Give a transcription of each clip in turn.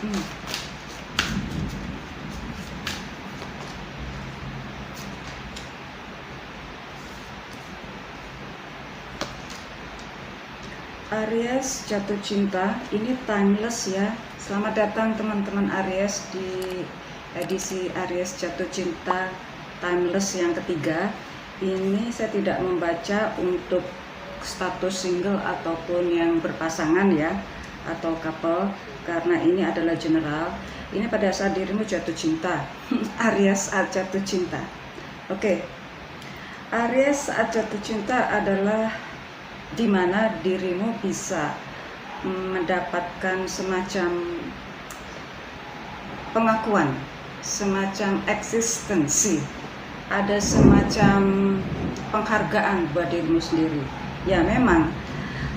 Aries jatuh cinta, ini timeless ya. Selamat datang teman-teman Aries di edisi Aries jatuh cinta timeless yang ketiga. Ini saya tidak membaca untuk status single ataupun yang berpasangan ya, atau couple, karena ini adalah general. Ini pada saat dirimu jatuh cinta. Aries saat jatuh cinta. Oke. Aries saat jatuh cinta adalah di mana dirimu bisa mendapatkan semacam pengakuan, semacam eksistensi, ada semacam penghargaan buat dirimu sendiri. Ya memang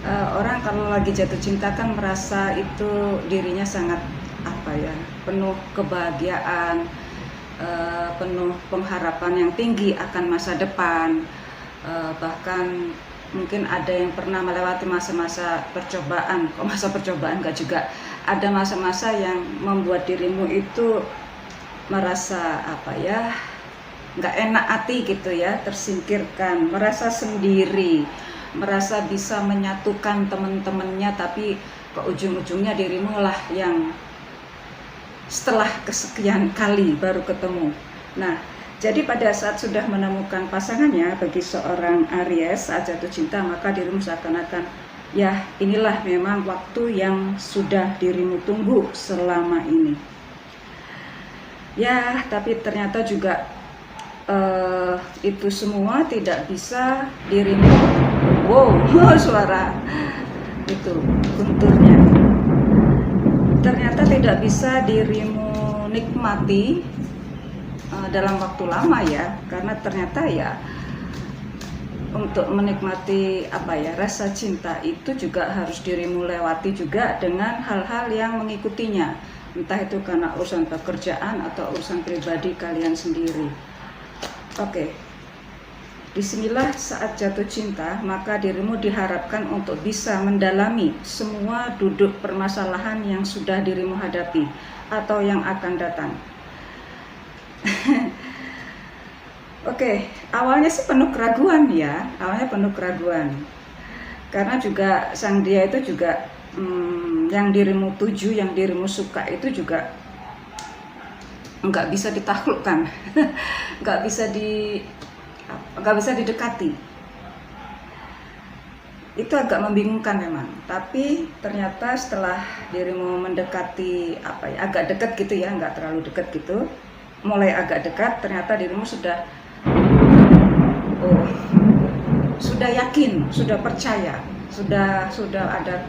orang kalau lagi jatuh cinta kan merasa itu dirinya sangat penuh kebahagiaan, penuh pengharapan yang tinggi akan masa depan, bahkan mungkin ada yang pernah melewati masa-masa percobaan. Kok masa percobaan enggak juga, ada masa-masa yang membuat dirimu itu merasa enggak enak hati gitu ya, tersingkirkan, merasa sendiri, merasa bisa menyatukan teman-temannya, tapi ke ujung-ujungnya dirimu lah yang setelah kesekian kali baru ketemu. Nah, jadi pada saat sudah menemukan pasangannya, bagi seorang Aries saat jatuh cinta, maka dirimu seakan-akan ya inilah memang waktu yang sudah dirimu tunggu selama ini. Ya, tapi ternyata juga itu semua tidak bisa dirimu, suara itu gunturnya, ternyata tidak bisa dirimu nikmati dalam waktu lama ya, karena ternyata ya untuk menikmati rasa cinta itu juga harus dirimu lewati juga dengan hal-hal yang mengikutinya, entah itu karena urusan pekerjaan atau urusan pribadi kalian sendiri. Oke, disinilah saat jatuh cinta, maka dirimu diharapkan untuk bisa mendalami semua duduk permasalahan yang sudah dirimu hadapi atau yang akan datang. Oke, awalnya sih penuh keraguan ya, karena juga sang dia itu juga yang dirimu tuju, yang dirimu suka itu juga nggak bisa ditaklukkan, nggak bisa didekati. Itu agak membingungkan memang, tapi ternyata setelah dirimu mendekati agak dekat gitu ya, nggak terlalu dekat gitu, mulai agak dekat, ternyata dirimu sudah yakin, sudah percaya, sudah ada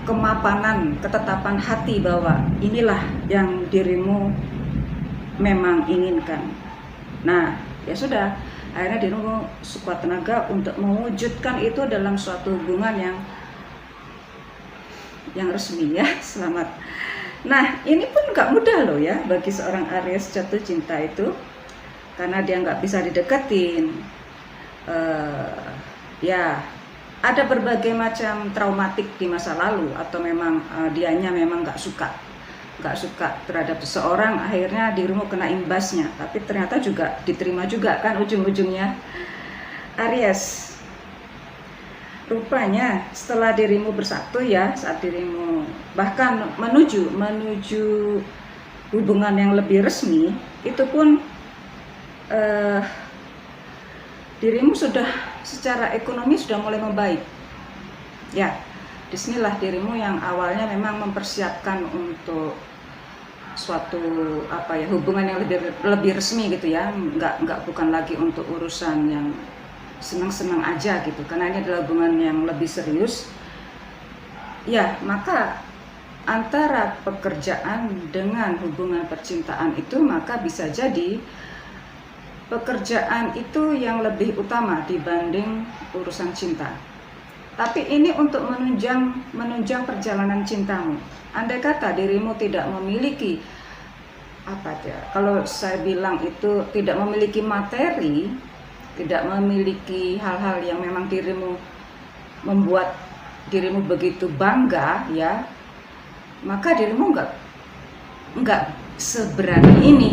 kemapanan, ketetapan hati bahwa inilah yang dirimu memang inginkan. Nah, ya sudah, akhirnya dirimu sekuat tenaga untuk mewujudkan itu dalam suatu hubungan yang resmi ya. Selamat. Nah, ini pun nggak mudah loh ya bagi seorang Aries jatuh cinta itu, karena dia nggak bisa dideketin. Ya, ada berbagai macam traumatik di masa lalu, atau memang dianya memang nggak suka terhadap seseorang, akhirnya dirimu kena imbasnya. Tapi ternyata juga diterima juga kan ujung-ujungnya. Aries, rupanya setelah dirimu bersatu ya, saat dirimu bahkan menuju hubungan yang lebih resmi, itu pun dirimu sudah secara ekonomi sudah mulai membaik. Ya, disinilah dirimu yang awalnya memang mempersiapkan untuk suatu hubungan yang lebih resmi gitu ya, bukan lagi untuk urusan yang senang-senang aja gitu, karena ini adalah hubungan yang lebih serius. Ya, maka antara pekerjaan dengan hubungan percintaan itu, maka bisa jadi pekerjaan itu yang lebih utama dibanding urusan cinta. Tapi ini untuk menunjang perjalanan cintamu. Andai kata dirimu tidak memiliki kalau saya bilang itu tidak memiliki materi, tidak memiliki hal-hal yang memang dirimu membuat dirimu begitu bangga ya, maka dirimu nggak seberani ini.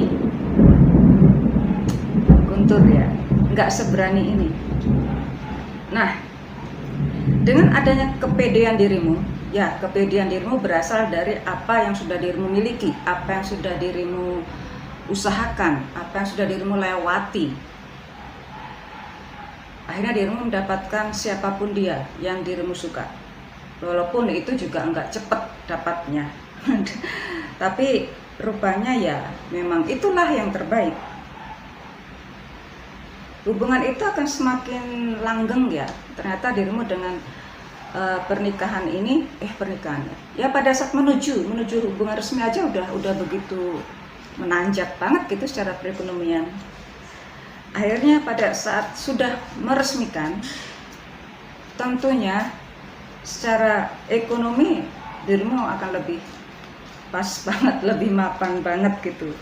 Guntur ya, nggak seberani ini. Nah, dengan adanya kepedean dirimu, ya kepedean dirimu berasal dari apa yang sudah dirimu miliki, apa yang sudah dirimu usahakan, apa yang sudah dirimu lewati. Akhirnya dirimu mendapatkan siapapun dia yang dirimu suka, walaupun itu juga nggak cepat dapatnya. Tapi rupanya ya memang itulah yang terbaik. Hubungan itu akan semakin langgeng ya. Ternyata dirimu dengan pernikahan ini, pernikahan ya pada saat menuju hubungan resmi aja udah begitu menanjak banget gitu secara perekonomian. Akhirnya pada saat sudah meresmikan, tentunya secara ekonomi dirimu akan lebih pas banget, lebih mapan banget gitu.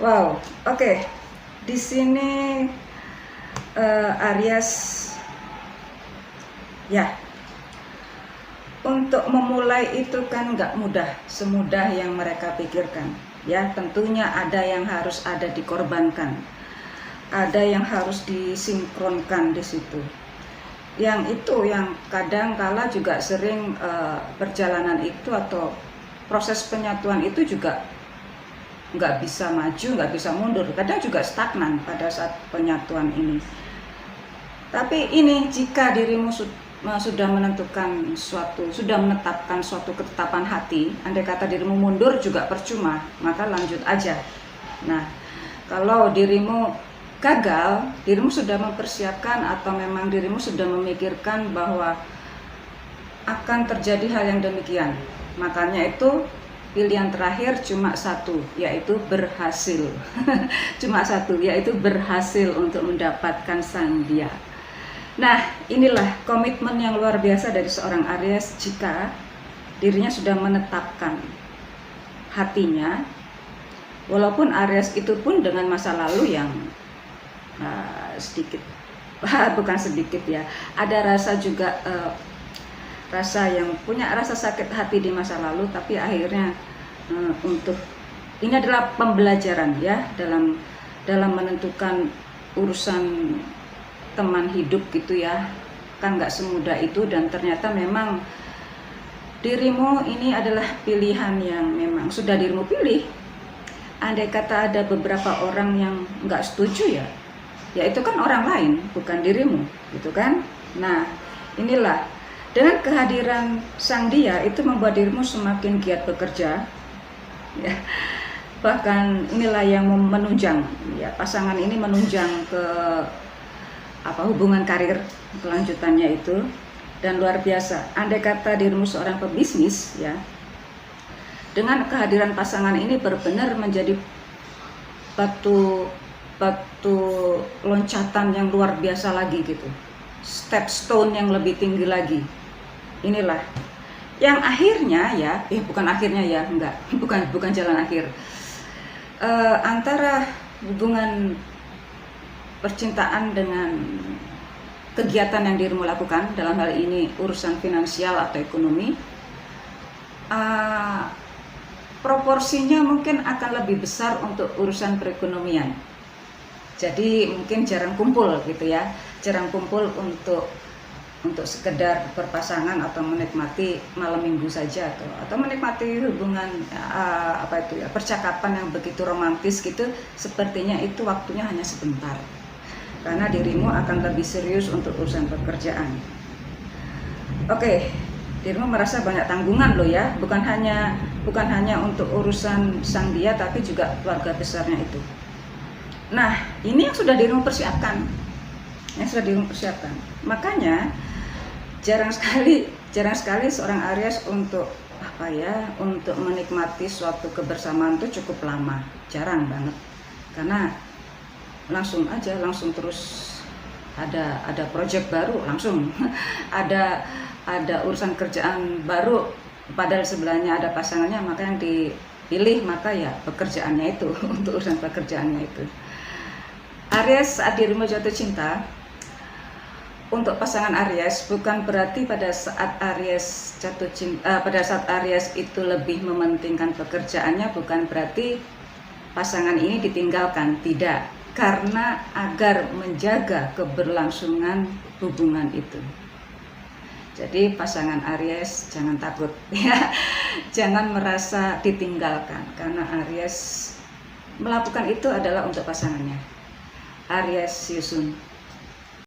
Wow, oke. Di sini Aries ya, untuk memulai itu kan nggak mudah semudah yang mereka pikirkan ya. Tentunya ada yang harus ada dikorbankan, ada yang harus disinkronkan di situ. Yang itu yang kadang kala juga sering perjalanan itu atau proses penyatuan itu juga nggak bisa maju, nggak bisa mundur, kadang juga stagnan pada saat penyatuan ini. Tapi ini jika dirimu sudah menentukan sudah menetapkan suatu ketetapan hati, andai kata dirimu mundur juga percuma, maka lanjut aja. Nah, kalau dirimu gagal, dirimu sudah mempersiapkan atau memang dirimu sudah memikirkan bahwa akan terjadi hal yang demikian, makanya itu pilihan terakhir cuma satu, yaitu berhasil. Cuma satu, yaitu berhasil untuk mendapatkan sang dia. Nah, inilah komitmen yang luar biasa dari seorang Aries jika dirinya sudah menetapkan hatinya. Walaupun Aries itu pun dengan masa lalu yang sedikit, bukan sedikit ya, ada rasa juga rasa yang punya rasa sakit hati di masa lalu, tapi akhirnya untuk ini adalah pembelajaran ya dalam menentukan urusan teman hidup gitu ya, kan nggak semudah itu. Dan ternyata memang dirimu ini adalah pilihan yang memang sudah dirimu pilih. Andai kata ada beberapa orang yang nggak setuju ya itu kan orang lain, bukan dirimu gitu kan. Nah, inilah dengan kehadiran sang dia itu membuat dirimu semakin giat bekerja ya. Bahkan inilah yang menunjang ya, pasangan ini menunjang ke hubungan karir kelanjutannya itu. Dan luar biasa, andai kata dirimu seorang pebisnis ya, dengan kehadiran pasangan ini benar-benar menjadi batu loncatan yang luar biasa lagi gitu, step stone yang lebih tinggi lagi. Inilah yang akhirnya ya, bukan akhirnya ya, enggak, bukan jalan akhir. Antara hubungan percintaan dengan kegiatan yang dirimu lakukan, dalam hal ini urusan finansial atau ekonomi, proporsinya mungkin akan lebih besar untuk urusan perekonomian. Jadi mungkin jarang kumpul gitu ya, jarang kumpul untuk sekedar berpasangan atau menikmati malam minggu saja atau menikmati hubungan percakapan yang begitu romantis gitu. Sepertinya itu waktunya hanya sebentar, karena dirimu akan lebih serius untuk urusan pekerjaan. Oke, dirimu merasa banyak tanggungan loh ya, bukan hanya untuk urusan sang dia, tapi juga keluarga besarnya itu. Nah, ini yang sudah dirimu persiapkan, makanya jarang sekali seorang Aries untuk untuk menikmati suatu kebersamaan itu cukup lama, jarang banget, karena langsung terus ada project baru, langsung ada urusan kerjaan baru, padahal sebelahnya ada pasangannya, maka yang dipilih maka ya pekerjaannya itu untuk urusan pekerjaannya itu. Aries, saat dirimu jatuh cinta, untuk pasangan Aries bukan berarti pada saat Aries jatuh cinta, pada saat Aries itu lebih mementingkan pekerjaannya, bukan berarti pasangan ini ditinggalkan, tidak, karena agar menjaga keberlangsungan hubungan itu. Jadi pasangan Aries jangan takut ya, jangan merasa ditinggalkan, karena Aries melakukan itu adalah untuk pasangannya. Aries Yusun.